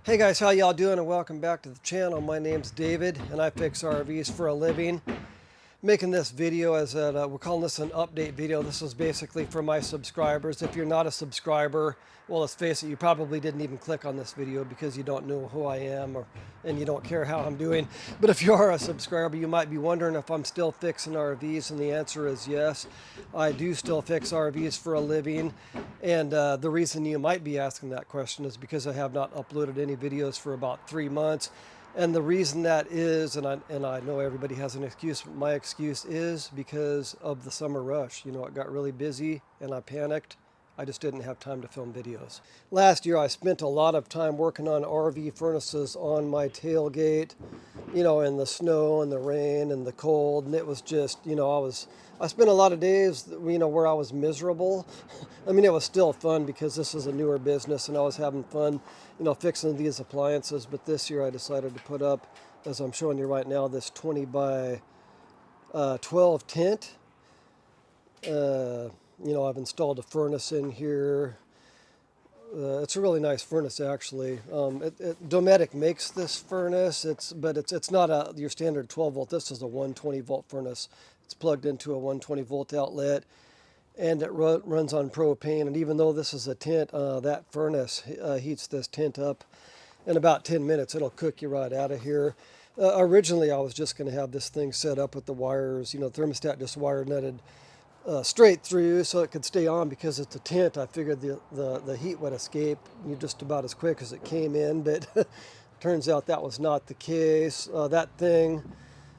Hey guys, how y'all doing and welcome back to the channel. My name's David and I fix RVs for a living. Making this video as we're calling this an update video. This is basically for my subscribers. If you're not a subscriber, well, let's face it, you probably didn't even click on this video because you don't know who I am and you don't care how I'm doing. But if you are a subscriber, you might be wondering if I'm still fixing RVs, and the answer is yes. I do still fix RVs for a living, and the reason you might be asking that question is because I have not uploaded any videos for about 3 months. And the reason that is, and I know everybody has an excuse, but my excuse is because of the summer rush. You know, it got really busy and I panicked. I just didn't have time to film videos. Last year I spent a lot of time working on RV furnaces on my tailgate, you know, in the snow and the rain and the cold, and it was just, you know, I spent a lot of days, you know, where I was miserable. I mean, it was still fun because this is a newer business and I was having fun, you know, fixing these appliances. But this year I decided to put up, as I'm showing you right now, this 20 by 12 tent. You know, I've installed a furnace in here. It's a really nice furnace, actually. Dometic makes this furnace, but it's not your standard 12 volt. This is a 120 volt furnace. It's plugged into a 120 volt outlet, and it runs on propane. And even though this is a tent, that furnace heats this tent up in about 10 minutes. It'll cook you right out of here. Originally, I was just going to have this thing set up with the wires, you know, thermostat just wire nutted straight through so it could stay on. Because it's a tent, I figured the heat would escape just about as quick as it came in, but turns out that was not the case. That thing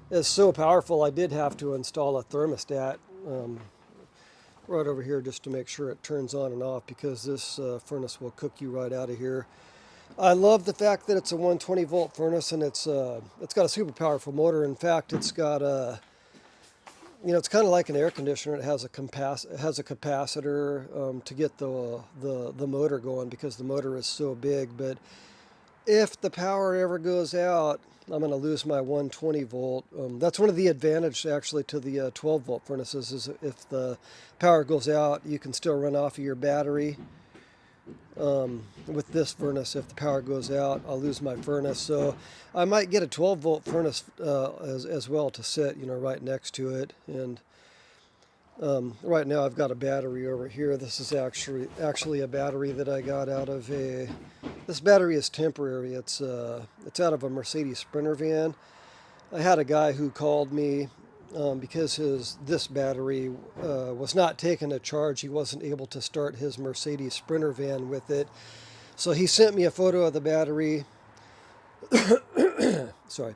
is so powerful, I did have to install a thermostat right over here just to make sure it turns on and off, because this furnace will cook you right out of here. I love the fact that it's a 120 volt furnace, and it's got a super powerful motor. In fact, it's got a, you know, it's kind of like an air conditioner. It has a capacitor to get the motor going, because the motor is so big. But if the power ever goes out, I'm going to lose my 120 volt. That's one of the advantages, actually, to the 12 volt furnaces, is if the power goes out, you can still run off of your battery. With this furnace, if the power goes out, I'll lose my furnace. So I might get a 12 volt furnace as well to sit, you know, right next to it. And right now I've got a battery over here. This is actually a battery that I got out of this battery is temporary. It's out of a Mercedes Sprinter van. I had a guy who called me because this battery was not taking a charge. He wasn't able to start his Mercedes Sprinter van with it. So he sent me a photo of the battery. Sorry.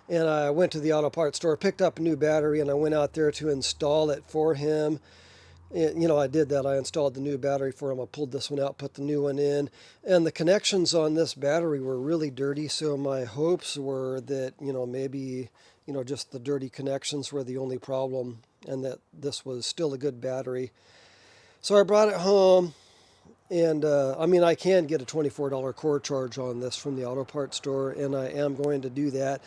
And I went to the auto parts store, picked up a new battery, and I went out there to install it for him. You know, I did that. I installed the new battery for him. I pulled this one out, put the new one in. And the connections on this battery were really dirty, so my hopes were that, you know, maybe, you know, just the dirty connections were the only problem, and that this was still a good battery. So I brought it home, and I mean, I can get a $24 core charge on this from the auto parts store, and I am going to do that.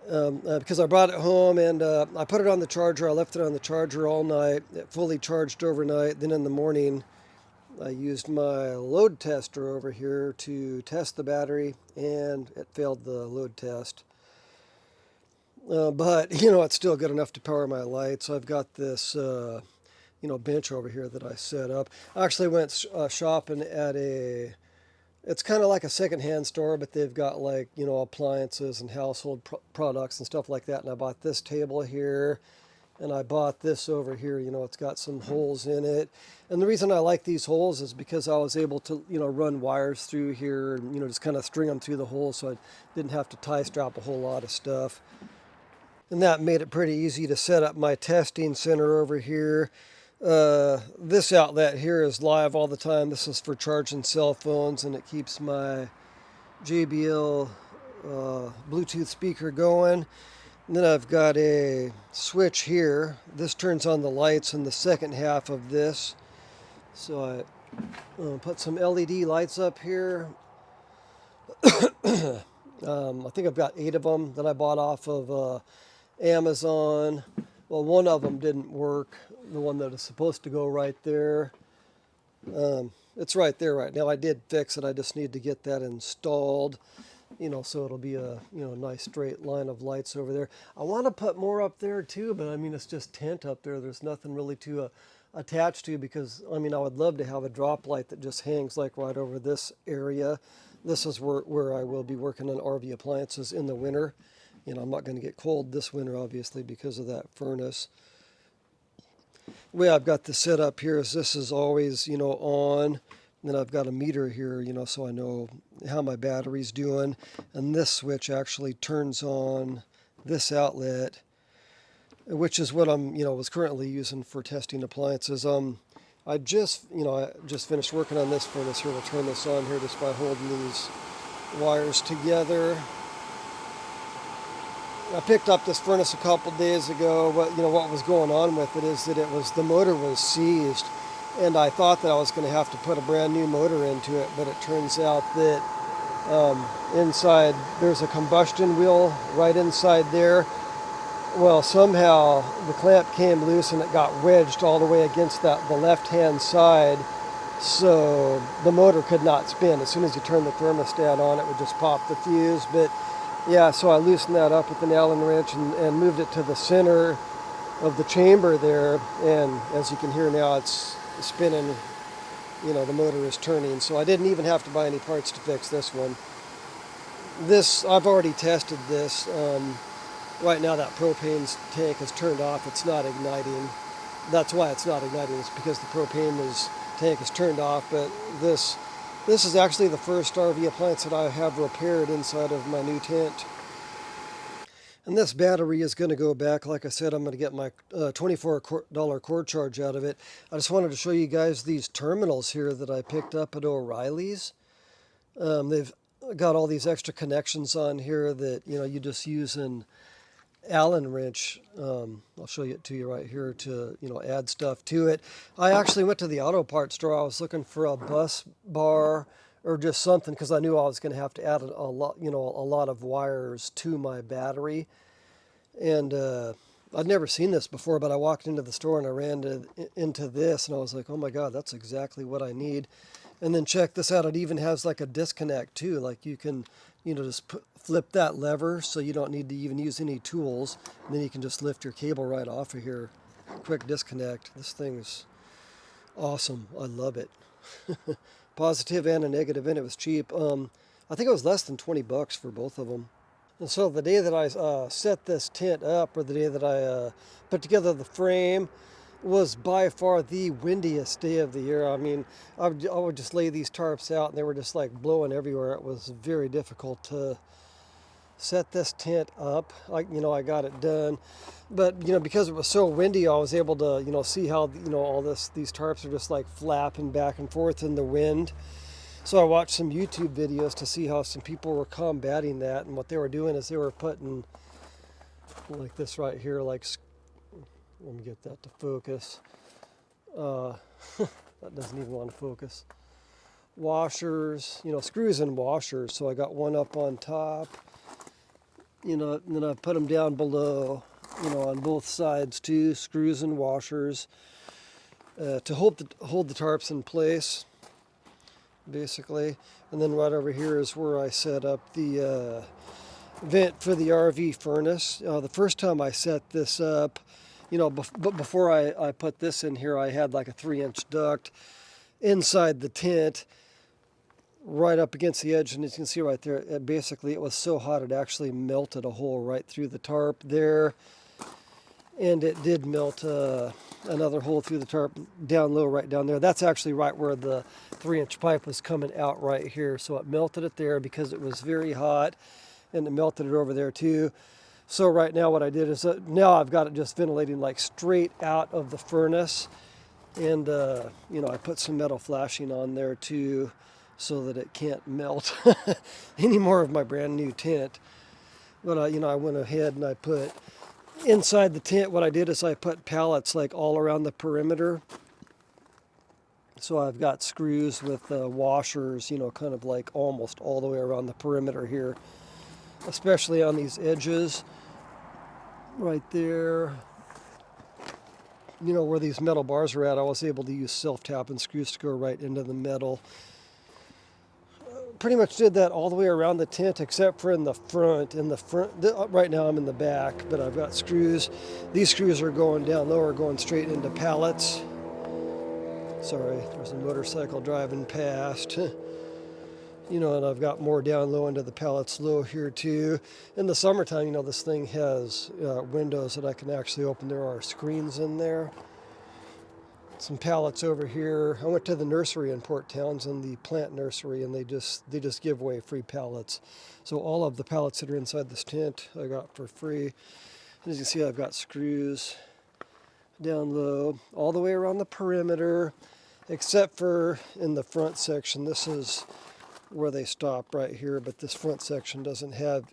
Because I brought it home and I put it on the charger. I left it on the charger all night. It fully charged overnight. Then in the morning, I used my load tester over here to test the battery, and it failed the load test. But, you know, it's still good enough to power my lights. I've got this, you know, bench over here that I set up. I actually went shopping at it's kind of like a secondhand store, but they've got, like, you know, appliances and household products and stuff like that. And I bought this table here, and I bought this over here. You know, it's got some holes in it. And the reason I like these holes is because I was able to, you know, run wires through here and, you know, just kind of string them through the holes, so I didn't have to tie strap a whole lot of stuff. And that made it pretty easy to set up my testing center over here. This outlet here is live all the time. This is for charging cell phones, and it keeps my JBL Bluetooth speaker going. And then I've got a switch here. This turns on the lights in the second half of this. So I put some LED lights up here. I think I've got 8 of them that I bought off of Amazon. Well, one of them didn't work, the one that is supposed to go right there. it's right there right now. I did fix it. I just need to get that installed, you know, so it'll be a, you know, nice straight line of lights over there. I want to put more up there too, but I mean, it's just tent up there. There's nothing really to attach to, because I mean, I would love to have a drop light that just hangs like right over this area. This is where I will be working on RV appliances in the winter. You know, I'm not going to get cold this winter, obviously, because of that furnace. The way I've got this set up here is this is always, you know, on. And then I've got a meter here, you know, so I know how my battery's doing. And this switch actually turns on this outlet, which is what I'm, you know, was currently using for testing appliances. I just finished working on this furnace here. We'll turn this on here just by holding these wires together. I picked up this furnace a couple days ago, but you know what was going on with it is that the motor was seized, and I thought that I was going to have to put a brand new motor into it, but it turns out that inside there's a combustion wheel right inside there. Well, somehow the clamp came loose and it got wedged all the way against the left-hand side, so the motor could not spin. As soon as you turn the thermostat on, it would just pop the fuse. But yeah, so I loosened that up with an Allen wrench and moved it to the center of the chamber there, and as you can hear now, it's spinning. You know, the motor is turning, so I didn't even have to buy any parts to fix this one. This, I've already tested this. Right now that propane tank is turned off. It's not igniting. That's why it's not igniting. It's because the tank is turned off. But this is actually the first RV appliance that I have repaired inside of my new tent. And this battery is going to go back. Like I said, I'm going to get my $24 cord charge out of it. I just wanted to show you guys these terminals here that I picked up at O'Reilly's. They've got all these extra connections on here that, you know, you just use an Allen wrench. I'll show it to you right here to, you know, add stuff to it. I actually went to the auto parts store. I was looking for a bus bar or just something, because I knew I was going to have to add a lot of wires to my battery. And I'd never seen this before, but I walked into the store and I ran into this, and I was like, oh my God, that's exactly what I need. And then check this out. It even has like a disconnect too. Like you can, you know, just flip that lever so you don't need to even use any tools. And then you can just lift your cable right off of here. Quick disconnect. This thing's awesome. I love it. Positive and a negative, and it was cheap. I think it was less than 20 bucks for both of them. And so the day that I set this tent up, or the day that I put together the frame, was by far the windiest day of the year. I mean, I would just lay these tarps out and they were just like blowing everywhere. It was very difficult to set this tent up. I got it done, but you know, because it was so windy, I was able to, you know, see how, you know, these tarps are just like flapping back and forth in the wind. So I watched some YouTube videos to see how some people were combating that, and what they were doing is they were putting like this right here, like, let me get that to focus. That doesn't even want to focus. Washers, you know, screws and washers. So I got one up on top, you know, and then I put them down below, you know, on both sides too, screws and washers, to hold the tarps in place, basically. And then right over here is where I set up the vent for the RV furnace. The first time I set this up, you know, but before I put this in here, I had like a 3-inch duct inside the tent, right up against the edge, and as you can see right there, it was so hot it actually melted a hole right through the tarp there, and it did melt another hole through the tarp down low, right down there. That's actually right where the 3-inch pipe was coming out right here, so it melted it there because it was very hot, and it melted it over there too. So right now what I did is, now I've got it just ventilating like straight out of the furnace, and you know, I put some metal flashing on there too, so that it can't melt any more of my brand new tent. But you know, I went ahead and I put inside the tent, what I did is I put pallets like all around the perimeter. So I've got screws with washers, you know, kind of like almost all the way around the perimeter here, especially on these edges right there. you know, where these metal bars are at, I was able to use self-tapping screws to go right into the metal. Pretty much did that all the way around the tent except for in the front. Right now I'm in the back, but I've got screws. These screws are going down lower, going straight into pallets. Sorry, there's a motorcycle driving past. You know, and I've got more down low into the pallets low here too. In the summertime, you know, this thing has windows that I can actually open. There are screens in there. Some pallets over here. I went to the nursery in Port Townsend, the plant nursery, and they just give away free pallets. So all of the pallets that are inside this tent I got for free. And as you can see, I've got screws down low all the way around the perimeter, except for in the front section. This is where they stop right here, but this front section doesn't have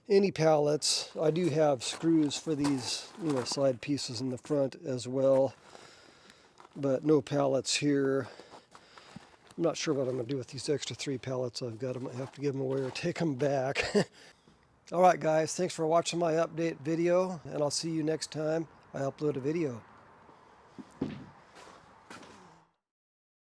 any pallets. I do have screws for these, you know, side pieces in the front as well, but no pallets here. I'm not sure what I'm going to do with these extra 3 pallets I've got. I might have to give them away or take them back. All right, guys, thanks for watching my update video, and I'll see you next time I upload a video.